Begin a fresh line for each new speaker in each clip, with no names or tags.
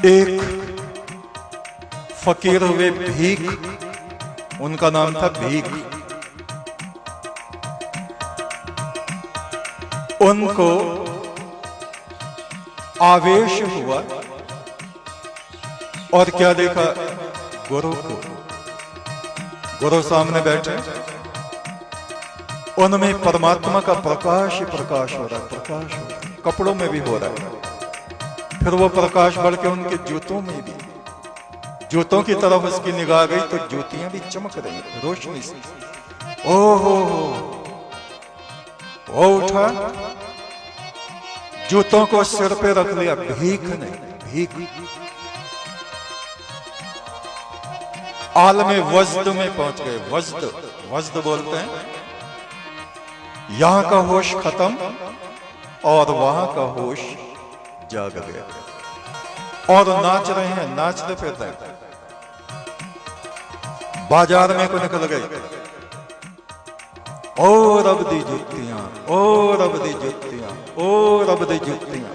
एक फकीर हुए भीख, उनका नाम था भीख। उनको आवेश हुआ और क्या देखा, गुरु को। गुरु सामने बैठे, उनमें परमात्मा का प्रकाश ही प्रकाश हो रहा है, प्रकाश हो रहा है, कपड़ों में भी हो रहा है। फिर वो प्रकाश बढ़ के उनके जूतों में भी, जूतों की तरफ उसकी निगाह गई तो जूतियां भी चमक रही रोशनी से। ओहो, वो उठा, जूतों को सिर पे रख लिया। भीख ने, भीख आलमे वज्द में पहुंच गए। वज्द, वज्द बोलते हैं यहां का होश खत्म और वहां का होश जाग गया, और नाच रहे हैं, नाचते फिरते हैं। बाजार में को निकल गए, ओ रब दी जुतियां, ओ रब दी जुतियां, ओ रब दी जुतियां,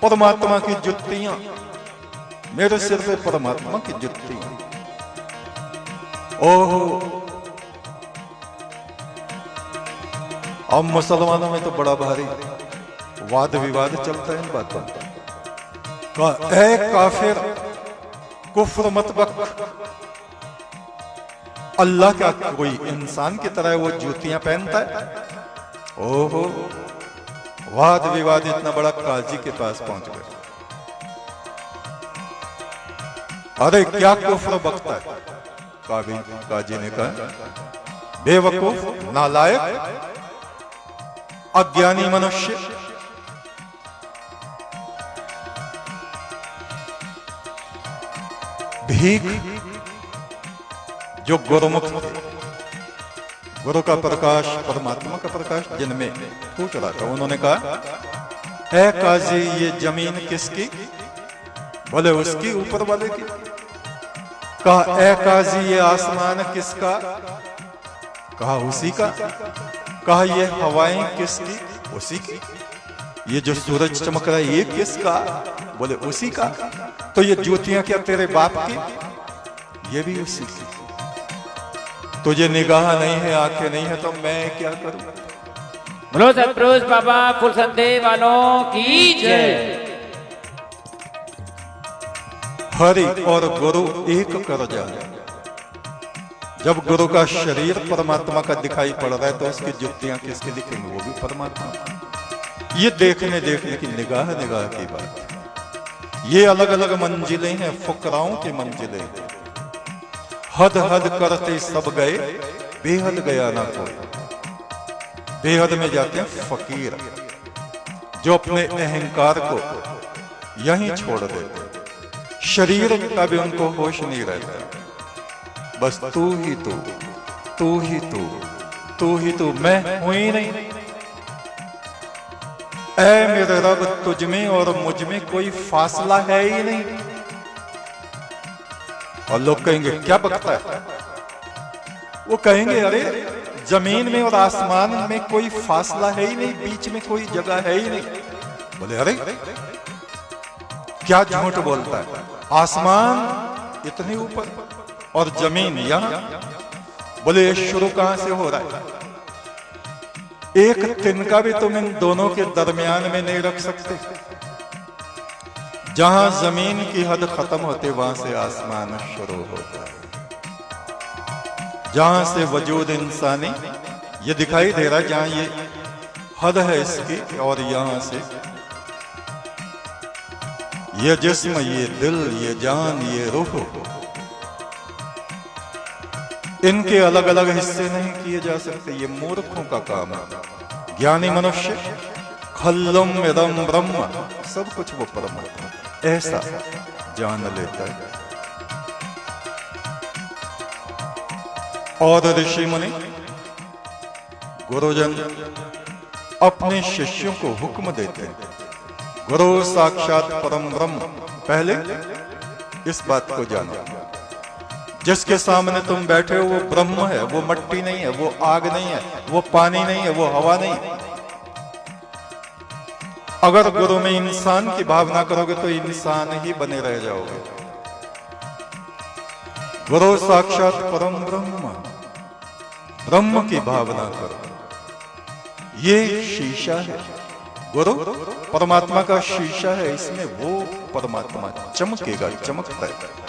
परमात्मा की जुतियां, मेरे सिर पे परमात्मा की जुतियां। ओहो, अब मुसलमानों में तो बड़ा भारी वाद विवाद चलता है इन बातों का। ऐ काफिर, कुफ्र मत बक, अल्लाह का कोई इंसान की तरह वो जूतियां पहनता है। ओहो, वाद विवाद इतना बड़ा काजी के पास पहुंच गया। अरे क्या कुफ्र बकता है, काजी ने कहा, बेवकूफ, नालायक, अज्ञानी मनुष्य, भीख जो गुरुमुख थे, गुरु का प्रकाश, परमात्मा का प्रकाश जिनमें फूट रहा था, उन्होंने कहा, ऐ काजी ये जमीन किसकी? बोले उसकी, ऊपर वाले की। कहा, ऐ काजी ये आसमान किसका? कहा, उसी का। कहा, ये हवाएं किसकी? उसी की। ये जो सूरज चमक रहा है ये किसका? बोले उसी का। तो ये ज्योतियां क्या तेरे बाप की? ये भी उसी की। तुझे निगाह नहीं है, आंखें नहीं है, तो मैं क्या करूं?
बोलो सतपुरुष बाबा फुल संदेश वालों की जय।
हरि और गुरु एक कर जाए। जब गुरु का शरीर परमात्मा का दिखाई पड़ रहा है तो उसकी जुतियां किसकी दिखेंगी? वो भी परमात्मा। ये देखने देखने की निगाह, निगाह की बात है। ये अलग अलग मंजिलें हैं, फुकराओं की मंजिलें। हद हद करते सब गए, बेहद गया ना कोई। बेहद में जाते हैं फकीर, जो अपने अहंकार को यहीं छोड़ देते। शरीर का भी उनको होश नहीं रहता, बस तू ही तू, तू ही तू, तू ही तू, मैं हूं ही नहीं। ऐ मेरे रब, तुझ में और मुझ में कोई फासला है ही नहीं। और लोग कहेंगे क्या बकता है? वो कहेंगे अरे जमीन में और आसमान में कोई फासला है ही नहीं, बीच में कोई जगह है ही नहीं। बोले अरे क्या झूठ बोलता है? आसमान इतने ऊपर और जमीन यहां। बोले शुरू कहां से हो रहा है? एक तिनका भी तुम इन दोनों के दरमियान में नहीं रख सकते। जहां जमीन की हद खत्म होती वहां से आसमान शुरू होता है। जहां से वजूद इंसानी ये दिखाई दे रहा है, जहां ये हद है इसकी, और यहां से ये जिस्म, ये दिल, ये जान, ये रूह, इनके अलग अलग हिस्से नहीं किए जा सकते। ये मूर्खों का काम है। ज्ञानी मनुष्य खल्लुम इदम ब्रह्म, सब कुछ वो परमात्मा ऐसा जान लेता है। और ऋषि मुनि गुरुजन अपने शिष्यों को हुक्म देते हैं, गुरु साक्षात परम ब्रह्म। पहले इस बात को जानो, जिसके सामने तुम बैठे हो वो ब्रह्म है, वो मट्टी नहीं है, वो आग नहीं है, वो पानी नहीं है, वो हवा नहीं है। अगर गुरु में इंसान की भावना करोगे तो इंसान ही बने रह जाओगे। गुरु साक्षात परम ब्रह्म, ब्रह्म की भावना करो। ये शीशा है, गुरु परमात्मा का शीशा है, इसमें वो परमात्मा चमकेगा, चमकता है।